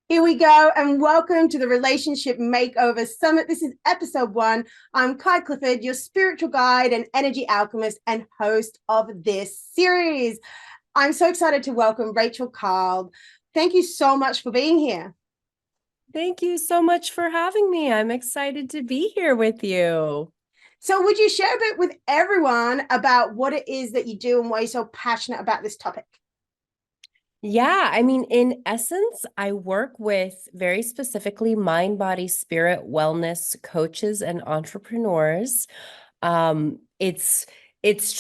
Here we go, and welcome to the Relationship Makeover Summit. This is episode 1. I'm Clifford, your spiritual guide and energy alchemist and host of this series. I'm so excited to welcome Rachel Kalb. Thank you so much for being here. Thank you so much for having me. I'm excited to be here with you. So, would you share a bit with everyone about what it is that you do and why you're so passionate about this topic? Yeah, I mean, in essence, I work with very specifically mind, body, spirit, wellness coaches and entrepreneurs. It's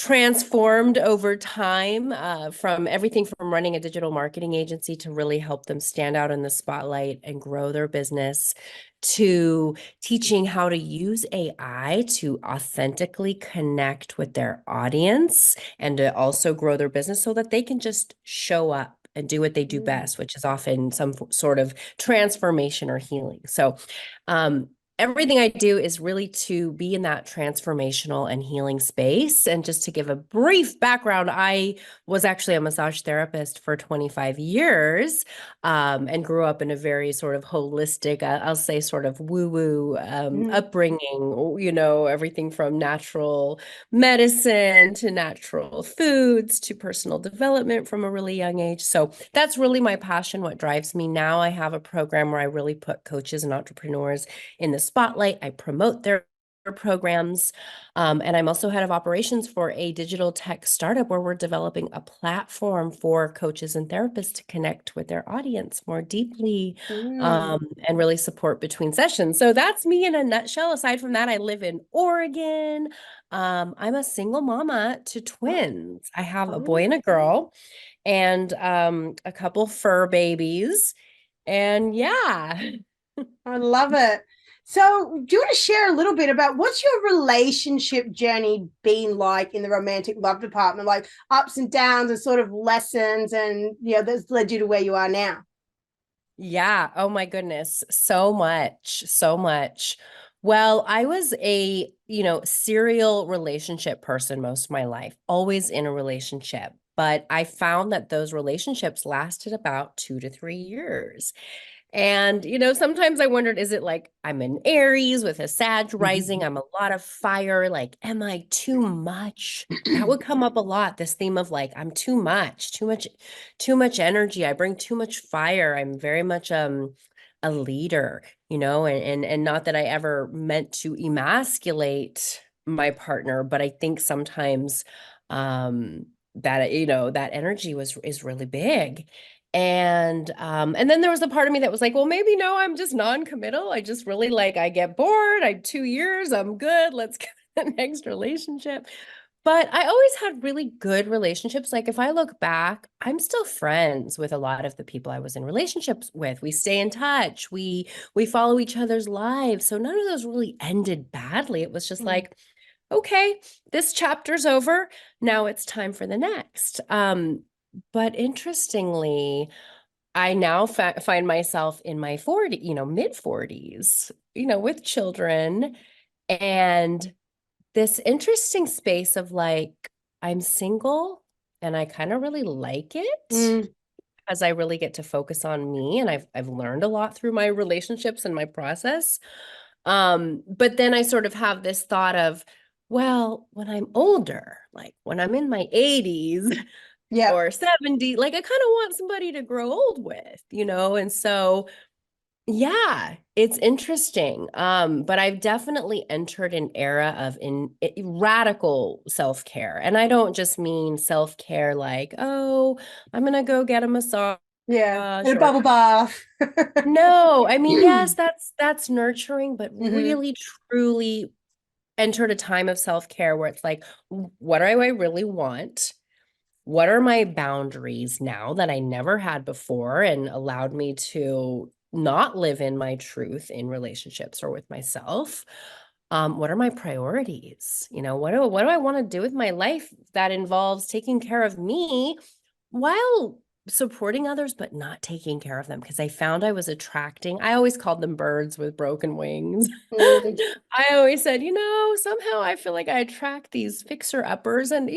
transformed over time from everything from running a digital marketing agency to really help them stand out in the spotlight and grow their business, to teaching how to use AI to authentically connect with their audience and to also grow their business so that they can just show up and do what they do best, which is often some sort of transformation or healing. So, everything I do is really to be in that transformational and healing space. And just to give a brief background, I was actually a massage therapist for 25 years and grew up in a very sort of holistic, I'll say sort of woo-woo upbringing, everything from natural medicine to natural foods to personal development from a really young age. So that's really my passion, what drives me now. I have a program where I really put coaches and entrepreneurs in the spotlight. I promote their programs. And I'm also head of operations for a digital tech startup where we're developing a platform for coaches and therapists to connect with their audience more deeply and really support between sessions. So that's me in a nutshell. Aside from that, I live in Oregon. I'm a single mama to twins. I have a boy and a girl and a couple fur babies. And yeah. I love it. So, do you want to share a little bit about what's your relationship journey been like in the romantic love department, like ups and downs and sort of lessons, and that's led you to where you are now? Yeah. Oh my goodness. So much. So much. Well, I was a, serial relationship person most of my life, always in a relationship. But I found that those relationships lasted about 2 to 3 years. And, sometimes I wondered, is it like I'm an Aries with a Sag rising? I'm a lot of fire. Like, am I too much? That would come up a lot. This theme of like, I'm too much energy. I bring too much fire. I'm very much a leader, and not that I ever meant to emasculate my partner, but I think sometimes that, that energy is really big. And then there was a part of me that was like, well, maybe no, I'm just non-committal. I just really like, I get bored. 2 years, I'm good. Let's get the next relationship. But I always had really good relationships. Like if I look back, I'm still friends with a lot of the people I was in relationships with. We stay in touch. We follow each other's lives. So none of those really ended badly. It was just like, okay, this chapter's over. Now it's time for the next. But interestingly, I now find myself in my 40, mid 40s, with children and this interesting space of like, I'm single and I kind of really like it Mm, as I really get to focus on me. And I've learned a lot through my relationships and my process. But then I sort of have this thought of, well, when I'm older, like when I'm in my 80s yep. or 70, like I kind of want somebody to grow old with, And so yeah, it's interesting. But I've definitely entered an era of radical self-care. And I don't just mean self-care like, oh, I'm gonna go get a massage Yeah. In a or bubble bath. no, I mean, yes, that's nurturing, but Hmm. really truly entered a time of self-care where it's like, what do I really want? What are my boundaries now that I never had before and allowed me to not live in my truth in relationships or with myself? What are my priorities? What do I want to do with my life that involves taking care of me while supporting others, but not taking care of them? Because I found I was attracting, I always called them birds with broken wings. Mm, I always said, somehow I feel like I attract these fixer uppers, and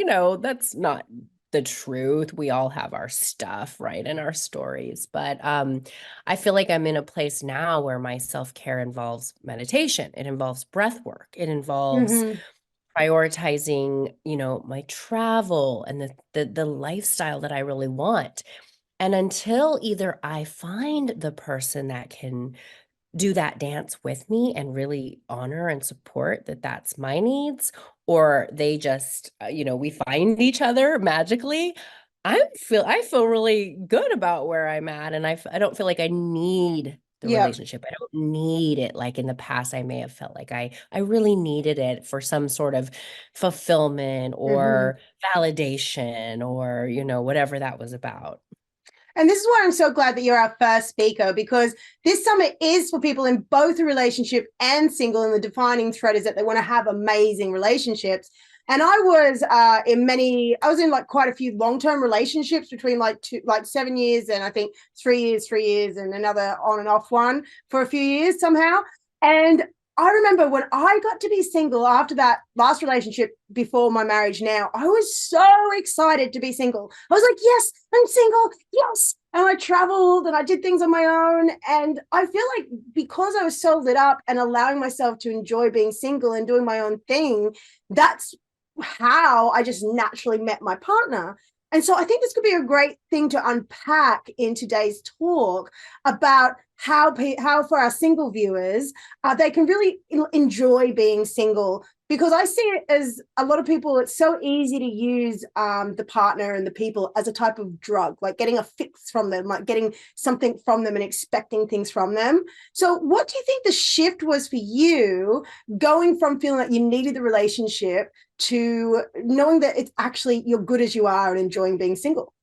that's not the truth. We all have our stuff, right, and our stories. But I feel like I'm in a place now where my self-care involves meditation. It involves breath work. It involves Mm-hmm. prioritizing, my travel and the lifestyle that I really want. And until either I find the person that can do that dance with me and really honor and support that that's my needs, or they just we find each other magically, I feel really good about where I'm at, and I don't feel like I need the Yep. relationship. I don't need it like in the past I may have felt like I really needed it for some sort of fulfillment Mm-hmm. or validation or whatever that was about. And this is why I'm so glad that you're our first speaker, because this summit is for people in both a relationship and single. And the defining thread is that they want to have amazing relationships. And I was I was in like quite a few long-term relationships between like 7 years and I think 3 years, and another on and off one for a few years somehow. And I remember when I got to be single after that last relationship before my marriage now, I was so excited to be single. I was like, yes, I'm single. Yes. And I traveled and I did things on my own. And I feel like because I was so lit up and allowing myself to enjoy being single and doing my own thing, that's how I just naturally met my partner. And so I think this could be a great thing to unpack in today's talk about how for our single viewers, they can really enjoy being single, because I see it as a lot of people, it's so easy to use the partner and the people as a type of drug, like getting a fix from them, like getting something from them and expecting things from them. So what do you think the shift was for you, going from feeling like you needed the relationship to knowing that it's actually you're good as you are and enjoying being single?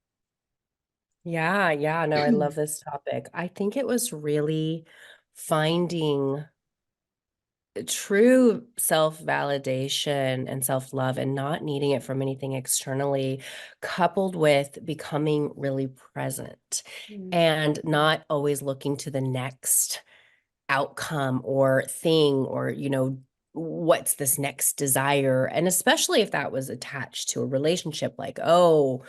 Yeah, yeah, no, I love this topic. I think it was really finding true self-validation and self-love and not needing it from anything externally, coupled with becoming really present Mm. and not always looking to the next outcome or thing or, what's this next desire. And especially if that was attached to a relationship, like, oh,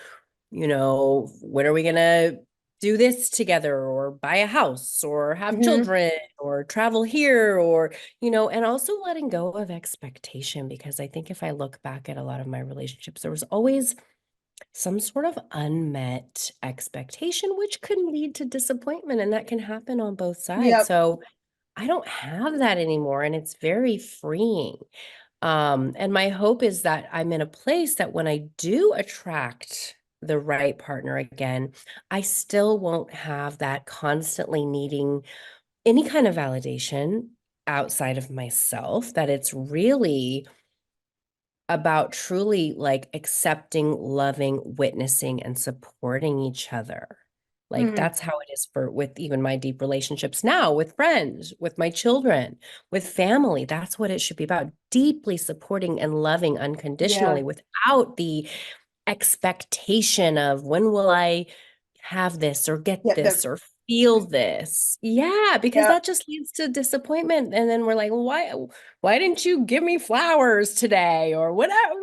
when are we going to do this together or buy a house or have Mm-hmm. children or travel here or, and also letting go of expectation. Because I think if I look back at a lot of my relationships, there was always some sort of unmet expectation, which can lead to disappointment, and that can happen on both sides. Yep. So I don't have that anymore, and it's very freeing. And my hope is that I'm in a place that when I do attract the right partner again, I still won't have that constantly needing any kind of validation outside of myself, that it's really about truly like accepting, loving, witnessing, and supporting each other. Like Mm. that's how it is for with even my deep relationships now, with friends, with my children, with family. That's what it should be about. Deeply supporting and loving Yeah. unconditionally without the expectation of when will I have this or get Yep. this or feel this. Yeah, because Yep. that just leads to disappointment. And then we're like, well, why didn't you give me flowers today or whatever,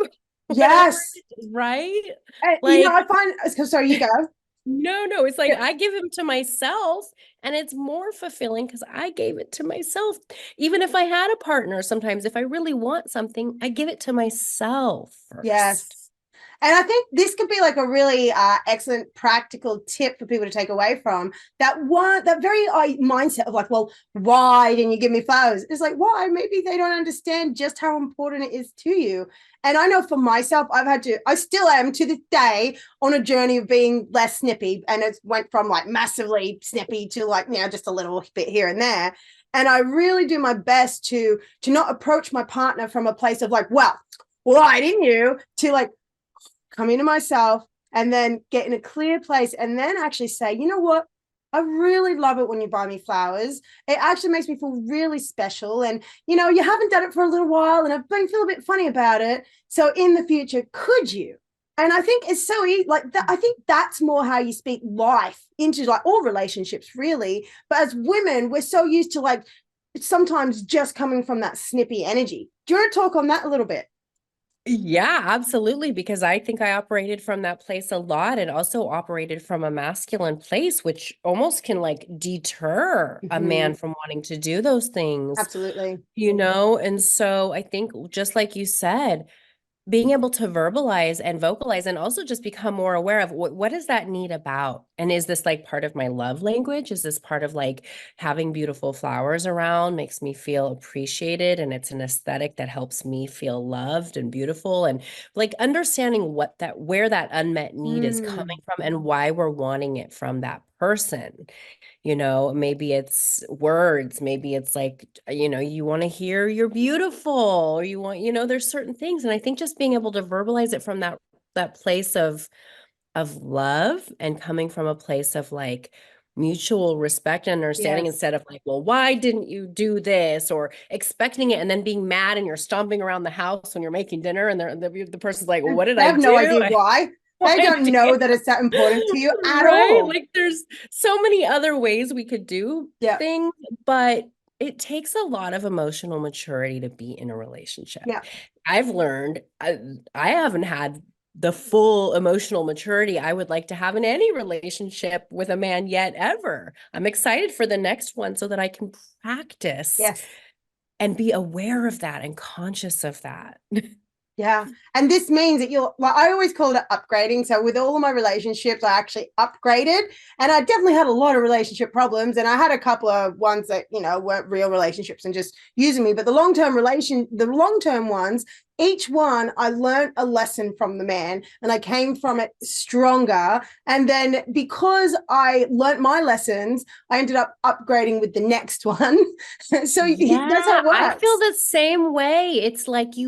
whatever Yes. it is, right? I Like, find, sorry, you go. no, it's like Yeah. I give them to myself and it's more fulfilling because I gave it to myself. Even if I had a partner, sometimes if I really want something, I give it to myself first. Yes. And I think this could be like a really excellent practical tip for people to take away from that very mindset of like, well, why didn't you give me flowers? It's like, why? Maybe they don't understand just how important it is to you. And I know for myself, I still am to this day on a journey of being less snippy. And it went from like massively snippy to like, just a little bit here and there. And I really do my best to not approach my partner from a place of like, well, why didn't you? To like come into myself and then get in a clear place and then actually say, you know what? I really love it when you buy me flowers. It actually makes me feel really special. And, you haven't done it for a little while and I've been feel a bit funny about it. So in the future, could you? And I think it's so easy. Like that, I think that's more how you speak life into like all relationships, really. But as women, we're so used to like sometimes just coming from that snippy energy. Do you want to talk on that a little bit? Yeah, absolutely. Because I think I operated from that place a lot and also operated from a masculine place, which almost can like deter a man Mhm. from wanting to do those things, Absolutely. And so I think just like you said, being able to verbalize and vocalize and also just become more aware of what is that need about, and is this like part of my love language, is this part of like having beautiful flowers around makes me feel appreciated, and it's an aesthetic that helps me feel loved and beautiful, and like understanding where that unmet need is coming Mm. from and why we're wanting it from that person. Maybe it's words, maybe it's like, you want to hear you're beautiful, or there's certain things. And I think just being able to verbalize it from that place of love and coming from a place of like mutual respect and understanding, Yes. instead of like, well, why didn't you do this, or expecting it and then being mad and you're stomping around the house when you're making dinner, and the person's like, well, And what did they I have no do? idea why. No They don't idea. know that it's that important to you at Right? all. Like there's so many other ways we could do Yeah. things, but it takes a lot of emotional maturity to be in a relationship. Yeah. I've learned I haven't had the full emotional maturity I would like to have in any relationship with a man yet ever. I'm excited for the next one so that I can practice Yes. and be aware of that and conscious of that. Yeah. And this means that you'll, like, I always call it upgrading. So with all of my relationships, I actually upgraded. And I definitely had a lot of relationship problems. And I had a couple of ones that, weren't real relationships and just using me. But the long term ones, each one, I learned a lesson from the man and I came from it stronger. And then because I learned my lessons, I ended up upgrading with the next one. So that's how Yeah, it I feel works. the same way. It's like we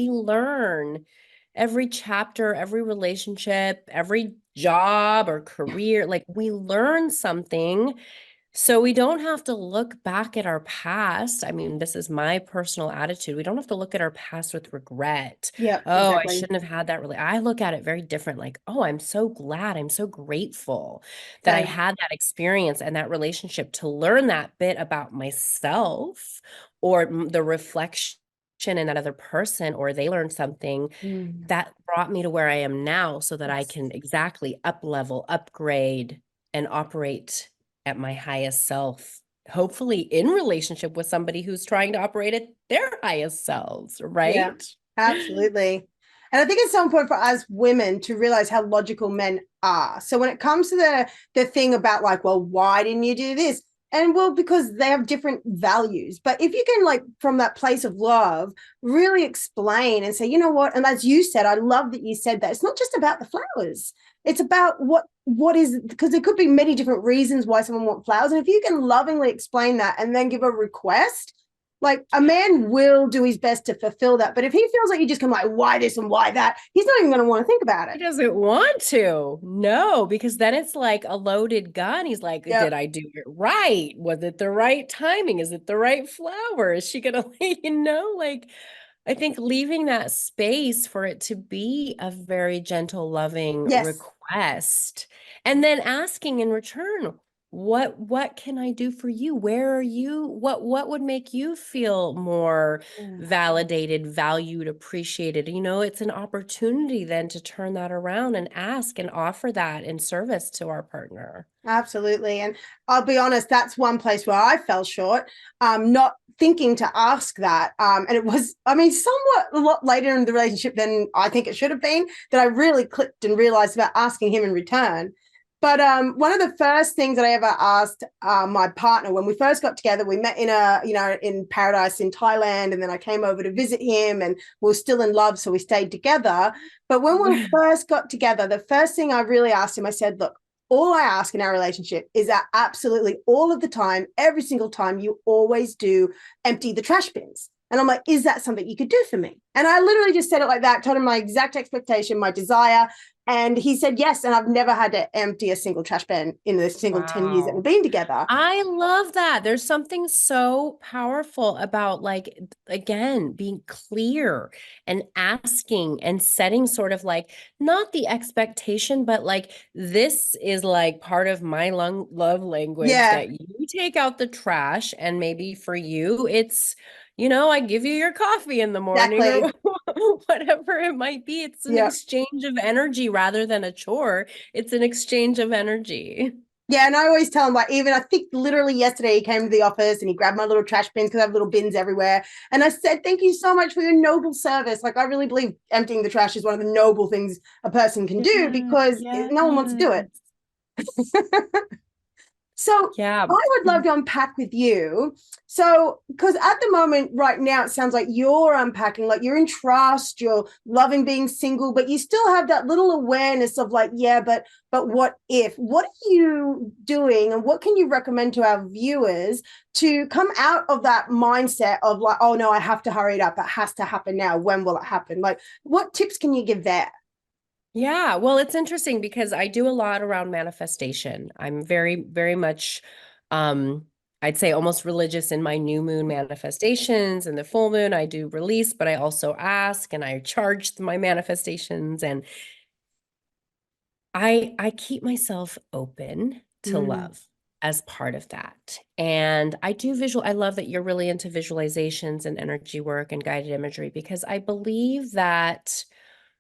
learn every chapter, every relationship, every job or career. Like we learn something, so we don't have to look back at our past. I mean, this is my personal attitude. We don't have to look at our past with regret. Yeah, Oh, I exactly. shouldn't have had that. Really, I look at it very different. Like, oh, I'm so glad. I'm so grateful that I Same. had that experience and that relationship to learn that bit about myself, or the reflection in that other person, or they learned something Mm. that brought me to where I am now, so that I Yes. can exactly up level, upgrade, and operate at my highest self, hopefully in relationship with somebody who's trying to operate at their highest selves, Yeah, right? absolutely. And I think it's so important for us women to realize how logical men are. So when it comes to the thing about like, well, why didn't you do this? And well, because they have different values. But if you can, like, from that place of love, really explain and say, you know what? And as you said, I love that you said that. It's not just about the flowers. It's about what is, because there could be many different reasons why someone wants flowers. And if you can lovingly explain that and then give a request, like, a man will do his best to fulfill that. But if he feels like you just come like, why this and why that, he's not even going to want to think about it. He doesn't want to. No, because then it's like a loaded gun. He's like, Yep. did I do it right? Was it the right timing? Is it the right flower? Is she gonna, like, I think leaving that space for it to be a very gentle, loving Yes. request, and then asking in return, what can I do for you? Where are you? What would make you feel more validated, valued, appreciated? It's an opportunity then to turn that around and ask and offer that in service to our partner. Absolutely. And I'll be honest, that's one place where I fell short, not thinking to ask that. And it was, I mean, somewhat a lot later in the relationship than I think it should have been, that I really clicked and realized about asking him in return. But one of the first things that I ever asked my partner when we first got together, we met in paradise in Thailand, and then I came over to visit him, and we were still in love, so we stayed together. But when we first got together, the first thing I really asked him, I said, look, all I ask in our relationship is that absolutely all of the time, every single time, you always do empty the trash bins. And I'm like, is that something you could do for me? And I literally just said it like that, told him my exact expectation, my desire. And he said yes. And I've never had to empty a single trash bin in the single 10 years that we've Wow. been together. I love that. There's something so powerful about, like, again, being clear and asking and setting sort of like not the expectation, but like, this is like part of my love language, Yeah, that you take out the trash. And maybe for you, it's, I give you your coffee in the morning, or exactly. whatever it might be. It's an Yeah. exchange of energy rather than a chore. It's an exchange of energy. Yeah, and I always tell him, like, even I think literally yesterday he came to the office and he grabbed my little trash bins because I have little bins everywhere. And I said, thank you so much for your noble service. Like, I really believe emptying the trash is one of the noble things a person can do Yes, because no one wants to do it. yes. So Yeah. I would love to unpack with you. So, because at the moment, right now, it sounds like you're unpacking, like you're in trust, you're loving being single, but you still have that little awareness of like, yeah, but what if? What are you doing, and what can you recommend to our viewers to come out of that mindset of like, oh no, I have to hurry it up. It has to happen now. When will it happen? Like, what tips can you give there? Yeah, well, it's interesting because I do a lot around manifestation. I'm very, very much, um, I'd say almost religious in my new moon manifestations and the full moon. I do release, but I also ask and I charge my manifestations, and I keep myself open to Mm, love as part of that. And I do I love that you're really into visualizations and energy work and guided imagery, because I believe that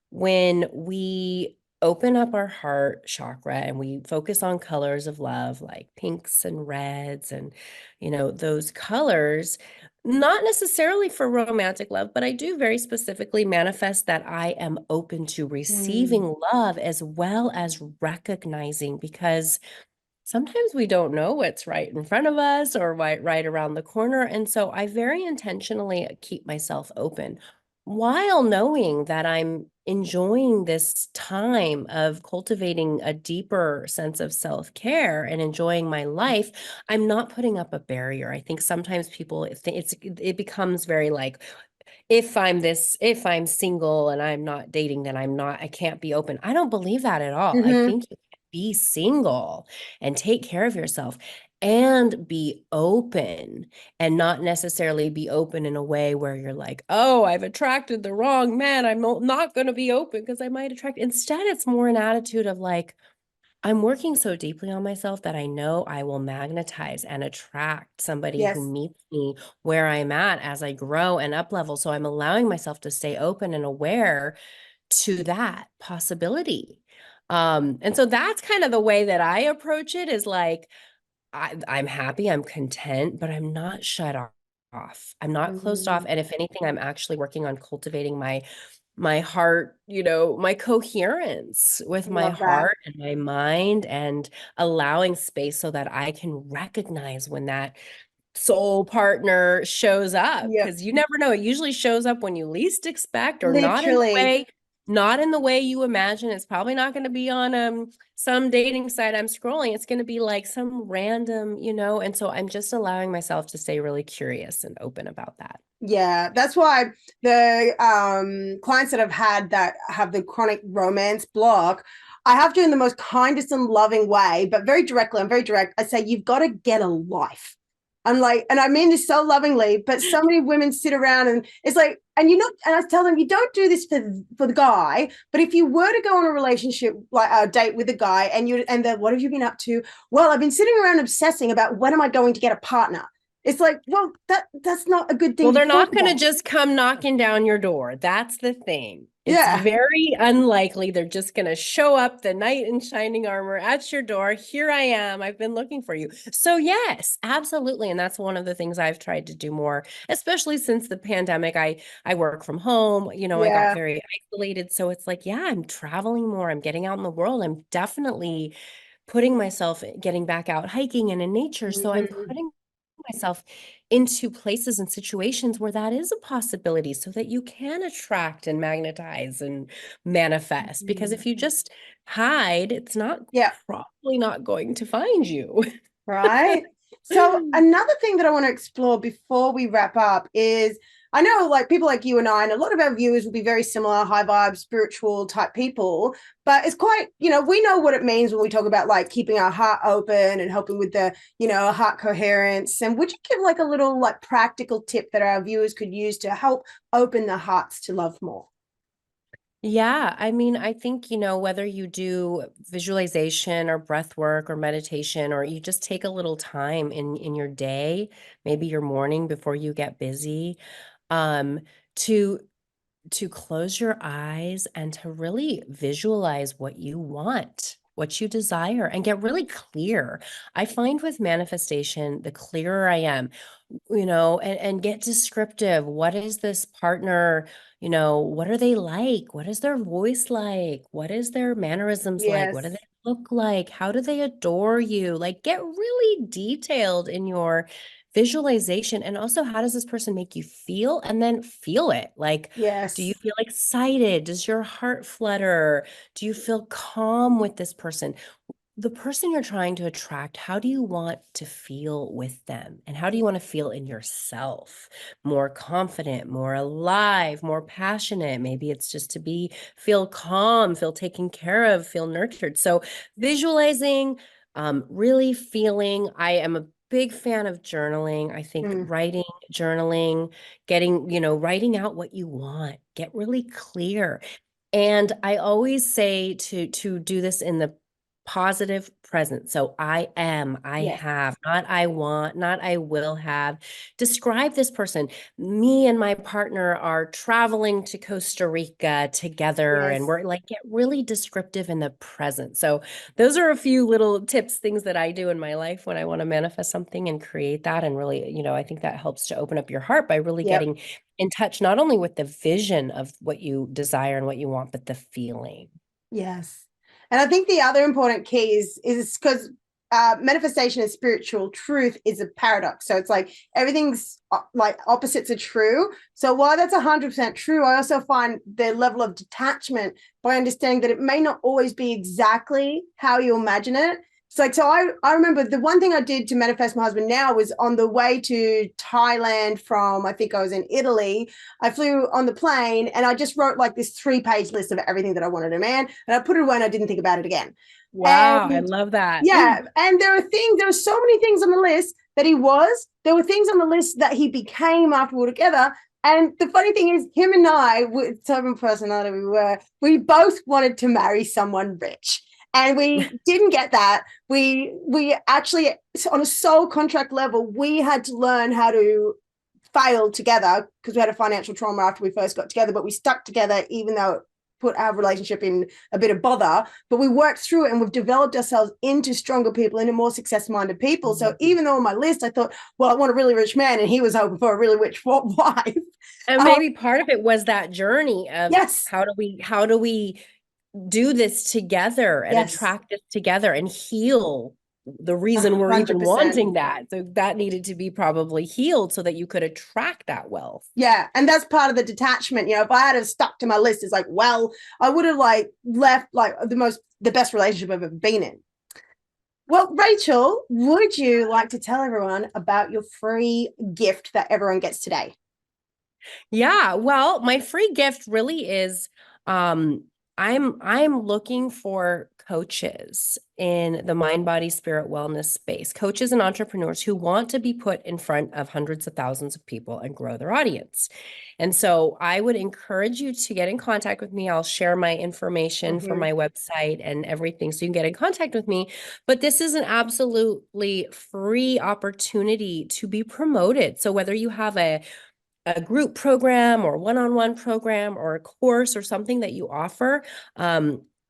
when we open up our heart chakra and we focus on colors of love like pinks and reds and those colors, not necessarily for romantic love, but I do very specifically manifest that I am open to mm, receiving love as well as recognizing, because sometimes we don't know what's right in front of us or right around the corner. And so I very intentionally keep myself open while knowing that I'm enjoying this time of cultivating a deeper sense of self-care and enjoying my life. I'm not putting up a barrier. I think sometimes people think it becomes very like, if I'm single and I'm not dating, then I can't be open. I don't believe that at all. I mm-hmm. think you can be single and take care of yourself and be open, and not necessarily be open in a way where you're like, oh, I've attracted the wrong man. I'm not going to be open because I might attract. Instead, it's more an attitude of like, I'm working so deeply on myself that I know I will magnetize and attract somebody who Yes. meets me where I'm at as I grow and up level. So I'm allowing myself to stay open and aware to that possibility. And so that's kind of the way that I approach it, is like, I'm happy, I'm content, but I'm not shut off. I'm not closed off. Mm, And if anything, I'm actually working on cultivating my heart, my coherence with my love that. heart and my mind, and allowing space so that I can recognize when that soul partner shows up, Yep. because you never know. It usually shows up when you least expect, or Literally. not in the way you imagine. It's probably not going to be on some dating site I'm scrolling. It's going to be like some random, and so I'm just allowing myself to stay really curious and open about that. Yeah, that's why the clients that I've had that have the chronic romance block, I have to in the most kindest and loving way, but very directly. I'm very direct. I say you've got to get a life. I'm like, and I mean this so lovingly, but so many women sit around and it's like, and you're not, and I tell them you don't do this for the guy, but if you were to go on a relationship like a date with a guy and then what have you been up to? Well, I've been sitting around obsessing about when am I going to get a partner. It's like, well, that's not a good thing Well, to they're talk not going to about. just come knocking down your door. That's the thing. It's Yeah. very unlikely they're just going to show up, the knight in shining armor, at your door. Here I am. I've been looking for you. So, yes, absolutely. And that's one of the things I've tried to do more, especially since the pandemic. I work from home. I got Yeah. very isolated. So it's like, yeah, I'm traveling more. I'm getting out in the world. I'm definitely putting myself, getting back out hiking and in nature. So I'm Mhm. putting myself into places and situations where that is a possibility, so that you can attract and magnetize and manifest. Because Mhm. if you just hide, it's not Yeah. probably not going to find you. Right. So another thing that I want to explore before we wrap up is I know like people like you and I, and a lot of our viewers will be very similar, high vibe, spiritual type people, but it's quite, we know what it means when we talk about like keeping our heart open and helping with the, heart coherence. And would you give like a little like practical tip that our viewers could use to help open their hearts to love more? Yeah, I mean, I think, whether you do visualization or breath work or meditation, or you just take a little time in your day, maybe your morning before you get busy, um, to to close your eyes and to really visualize what you want, what you desire, and get really clear. I find with manifestation, the clearer I am, and get descriptive. What is this partner? What are they like? What is their voice like? What is their mannerisms like? What do they Yes. look like? How do they adore you? Like, get really detailed in your visualization. And also, how does this person make you feel? And then feel it. Like, do you Yes. feel excited? Does your heart flutter? Do you feel calm with this person? The person you're trying to attract, how do you want to feel with them? And how do you want to feel in yourself? More confident, more alive, more passionate. Maybe it's just to feel calm, feel taken care of, feel nurtured. So visualizing, really feeling. I am a big fan of journaling. I think Mm. writing, journaling, writing out what you want, get really clear. And I always say to do this in the positive present. So I am, I Yes. have, not I want, not I will have. Describe this person. Me and my partner are traveling to Costa Rica together, and Yes. we're like, get really descriptive in the present. So those are a few little tips, things that I do in my life when I want to manifest something and create that. And really, I think that helps to open up your heart by really Yep. getting in touch, not only with the vision of what you desire and what you want, but the feeling. Yes. And I think the other important key is because manifestation and spiritual truth is a paradox. So it's like everything's like opposites are true. So while that's 100% true, I also find the level of detachment by understanding that it may not always be exactly how you imagine it. It's like, so I remember the one thing I did to manifest my husband now was on the way to Thailand from, I think I was in Italy. I flew on the plane and I just wrote like this 3-page list of everything that I wanted a man. And I put it away and I didn't think about it again. Wow, I And love that. yeah, and there were so many things on the list that there were things on the list that he became after we were together. And the funny thing is, him and I, with type of personality we both wanted to marry someone rich. And we didn't get that. We actually, on a soul contract level, we had to learn how to fail together because we had a financial trauma after we first got together, but we stuck together even though it put our relationship in a bit of bother. But we worked through it and we've developed ourselves into stronger people, into more success-minded people. So even though on my list I thought, well, I want a really rich man, and he was hoping for a really rich wife. And um, maybe part of it was that journey of yes, how do we do this together and yes, attract this together and heal the reason we're even 100%. wanting that. So that needed to be probably healed so that you could attract that wealth. Yeah, and that's part of the detachment. If I had have stuck to my list, it's like, well, I would have like left like the best relationship I've ever been in. Well, Rachel, would you like to tell everyone about your free gift that everyone gets today? Yeah, well, my free gift really is I'm looking for coaches in the mind body spirit wellness space, coaches and entrepreneurs who want to be put in front of hundreds of thousands of people and grow their audience. And so I would encourage you to get in contact with me. I'll share my information for Mm-hmm. my website and everything so you can get in contact with me. But this is an absolutely free opportunity to be promoted. So whether you have a group program or one-on-one program or a course or something that you offer.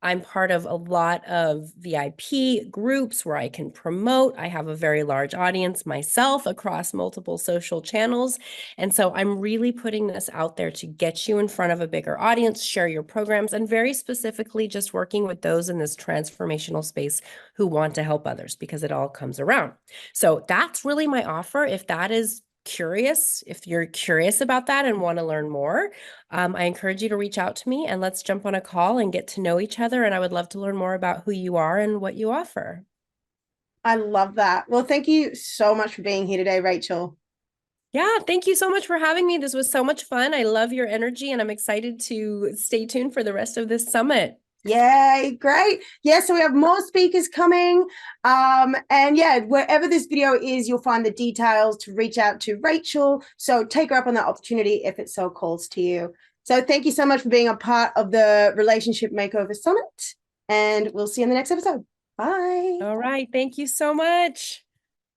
I'm part of a lot of VIP groups where I can promote. I have a very large audience myself across multiple social channels. And so I'm really putting this out there to get you in front of a bigger audience, share your programs, and very specifically just working with those in this transformational space who want to help others because it all comes around. So that's really my offer. If you're curious about that and want to learn more, I encourage you to reach out to me and let's jump on a call and get to know each other. And I would love to learn more about who you are and what you offer. I love that. Well, thank you so much for being here today, Rachel. Yeah, thank you so much for having me. This was so much fun. I love your energy and I'm excited to stay tuned for the rest of this summit. Yay, great. Yeah, so we have more speakers coming. And yeah, wherever this video is, you'll find the details to reach out to Rachel. So take her up on that opportunity if it so calls to you. So thank you so much for being a part of the Relationship Makeover Summit. And we'll see you in the next episode. Bye. All right. Thank you so much.